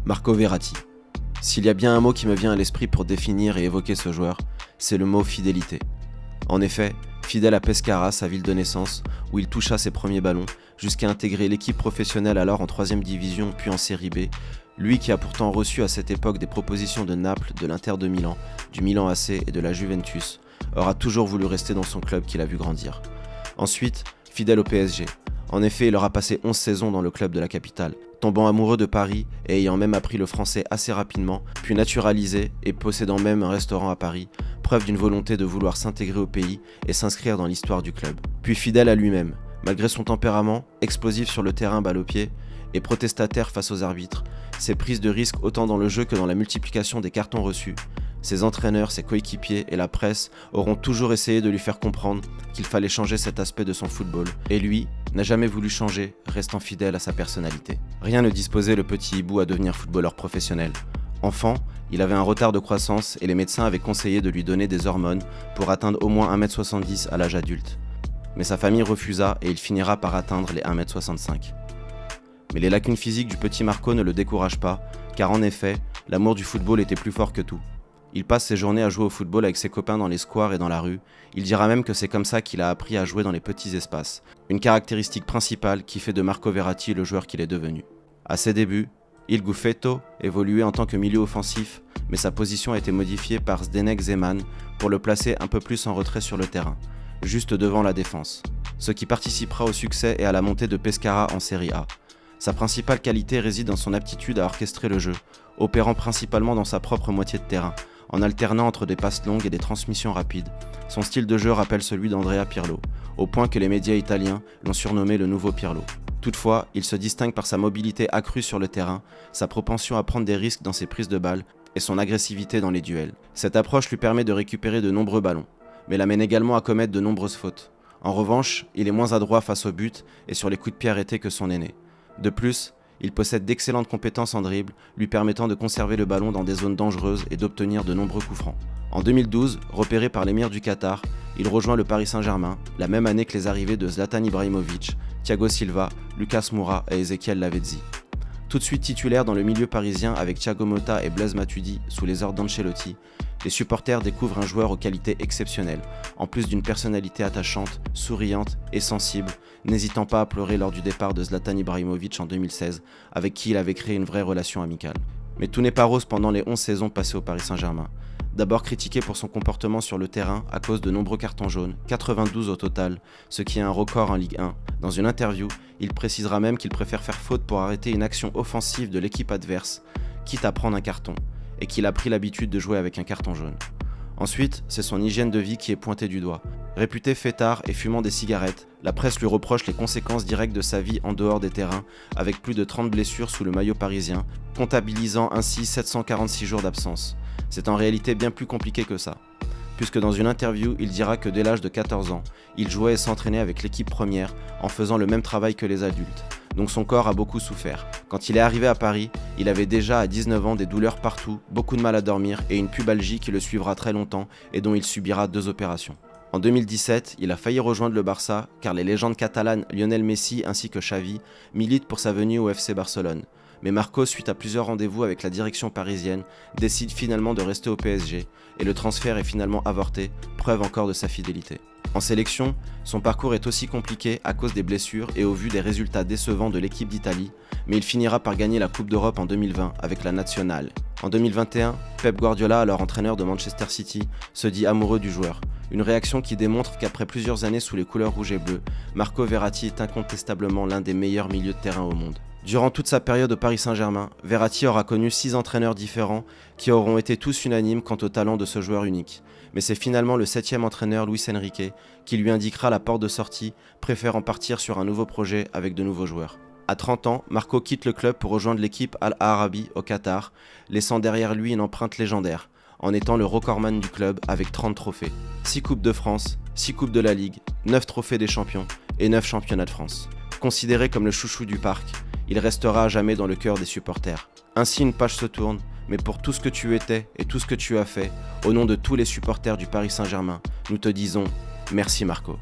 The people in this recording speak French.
Marco Verratti. S'il y a bien un mot qui me vient à l'esprit pour définir et évoquer ce joueur, c'est le mot fidélité. En effet, fidèle à Pescara, sa ville de naissance, où il toucha ses premiers ballons, jusqu'à intégrer l'équipe professionnelle alors en 3e division puis en Série B, lui qui a pourtant reçu à cette époque des propositions de Naples, de l'Inter de Milan, du Milan AC et de la Juventus, aura toujours voulu rester dans son club qu'il a vu grandir. Ensuite, fidèle au PSG. En effet, il aura passé 11 saisons dans le club de la capitale, tombant amoureux de Paris et ayant même appris le français assez rapidement, puis naturalisé et possédant même un restaurant à Paris, preuve d'une volonté de vouloir s'intégrer au pays et s'inscrire dans l'histoire du club. Puis fidèle à lui-même, malgré son tempérament, explosif sur le terrain balle au pied et protestataire face aux arbitres, ses prises de risques autant dans le jeu que dans la multiplication des cartons reçus, ses entraîneurs, ses coéquipiers et la presse auront toujours essayé de lui faire comprendre qu'il fallait changer cet aspect de son football, et lui n'a jamais voulu changer, restant fidèle à sa personnalité. Rien ne disposait le petit hibou à devenir footballeur professionnel. Enfant, il avait un retard de croissance et les médecins avaient conseillé de lui donner des hormones pour atteindre au moins 1m70 à l'âge adulte. Mais sa famille refusa et il finira par atteindre les 1m65. Mais les lacunes physiques du petit Marco ne le découragent pas, car en effet, l'amour du football était plus fort que tout. Il passe ses journées à jouer au football avec ses copains dans les squares et dans la rue. Il dira même que c'est comme ça qu'il a appris à jouer dans les petits espaces, une caractéristique principale qui fait de Marco Verratti le joueur qu'il est devenu. À ses débuts, Il Gouffetto évoluait en tant que milieu offensif, mais sa position a été modifiée par Zdenek Zeman pour le placer un peu plus en retrait sur le terrain, juste devant la défense, ce qui participera au succès et à la montée de Pescara en Serie A. Sa principale qualité réside dans son aptitude à orchestrer le jeu, opérant principalement dans sa propre moitié de terrain, en alternant entre des passes longues et des transmissions rapides. Son style de jeu rappelle celui d'Andrea Pirlo, au point que les médias italiens l'ont surnommé le nouveau Pirlo. Toutefois, il se distingue par sa mobilité accrue sur le terrain, sa propension à prendre des risques dans ses prises de balles et son agressivité dans les duels. Cette approche lui permet de récupérer de nombreux ballons, mais l'amène également à commettre de nombreuses fautes. En revanche, il est moins adroit face au but et sur les coups de pied arrêtés que son aîné. De plus, il possède d'excellentes compétences en dribble, lui permettant de conserver le ballon dans des zones dangereuses et d'obtenir de nombreux coups francs. En 2012, repéré par l'émir du Qatar, il rejoint le Paris Saint-Germain, la même année que les arrivées de Zlatan Ibrahimovic, Thiago Silva, Lucas Moura et Ezequiel Lavezzi. Tout de suite titulaire dans le milieu parisien avec Thiago Motta et Blaise Matuidi sous les ordres d'Ancelotti, les supporters découvrent un joueur aux qualités exceptionnelles, en plus d'une personnalité attachante, souriante et sensible, n'hésitant pas à pleurer lors du départ de Zlatan Ibrahimovic en 2016, avec qui il avait créé une vraie relation amicale. Mais tout n'est pas rose pendant les 11 saisons passées au Paris Saint-Germain. D'abord critiqué pour son comportement sur le terrain à cause de nombreux cartons jaunes, 92 au total, ce qui est un record en Ligue 1. Dans une interview, il précisera même qu'il préfère faire faute pour arrêter une action offensive de l'équipe adverse, quitte à prendre un carton, et qu'il a pris l'habitude de jouer avec un carton jaune. Ensuite, c'est son hygiène de vie qui est pointée du doigt. Réputé fêtard et fumant des cigarettes, la presse lui reproche les conséquences directes de sa vie en dehors des terrains, avec plus de 30 blessures sous le maillot parisien, comptabilisant ainsi 746 jours d'absence. C'est en réalité bien plus compliqué que ça, puisque dans une interview, il dira que dès l'âge de 14 ans, il jouait et s'entraînait avec l'équipe première en faisant le même travail que les adultes, donc son corps a beaucoup souffert. Quand il est arrivé à Paris, il avait déjà à 19 ans des douleurs partout, beaucoup de mal à dormir et une pubalgie qui le suivra très longtemps et dont il subira 2 opérations. En 2017, il a failli rejoindre le Barça car les légendes catalanes Lionel Messi ainsi que Xavi militent pour sa venue au FC Barcelone. Mais Marco, suite à plusieurs rendez-vous avec la direction parisienne, décide finalement de rester au PSG et le transfert est finalement avorté, preuve encore de sa fidélité. En sélection, son parcours est aussi compliqué à cause des blessures et au vu des résultats décevants de l'équipe d'Italie, mais il finira par gagner la Coupe d'Europe en 2020 avec la Nationale. En 2021, Pep Guardiola, alors entraîneur de Manchester City, se dit amoureux du joueur. Une réaction qui démontre qu'après plusieurs années sous les couleurs rouges et bleues, Marco Verratti est incontestablement l'un des meilleurs milieux de terrain au monde. Durant toute sa période au Paris Saint-Germain, Verratti aura connu 6 entraîneurs différents qui auront été tous unanimes quant au talent de ce joueur unique. Mais c'est finalement le 7e entraîneur Luis Enrique qui lui indiquera la porte de sortie, préférant partir sur un nouveau projet avec de nouveaux joueurs. À 30 ans, Marco quitte le club pour rejoindre l'équipe Al Arabi au Qatar, laissant derrière lui une empreinte légendaire, en étant le recordman du club avec 30 trophées. 6 Coupes de France, 6 Coupes de la Ligue, 9 trophées des champions et 9 championnats de France. Considéré comme le chouchou du parc, il restera à jamais dans le cœur des supporters. Ainsi une page se tourne, mais pour tout ce que tu étais et tout ce que tu as fait, au nom de tous les supporters du Paris Saint-Germain, nous te disons merci Marco.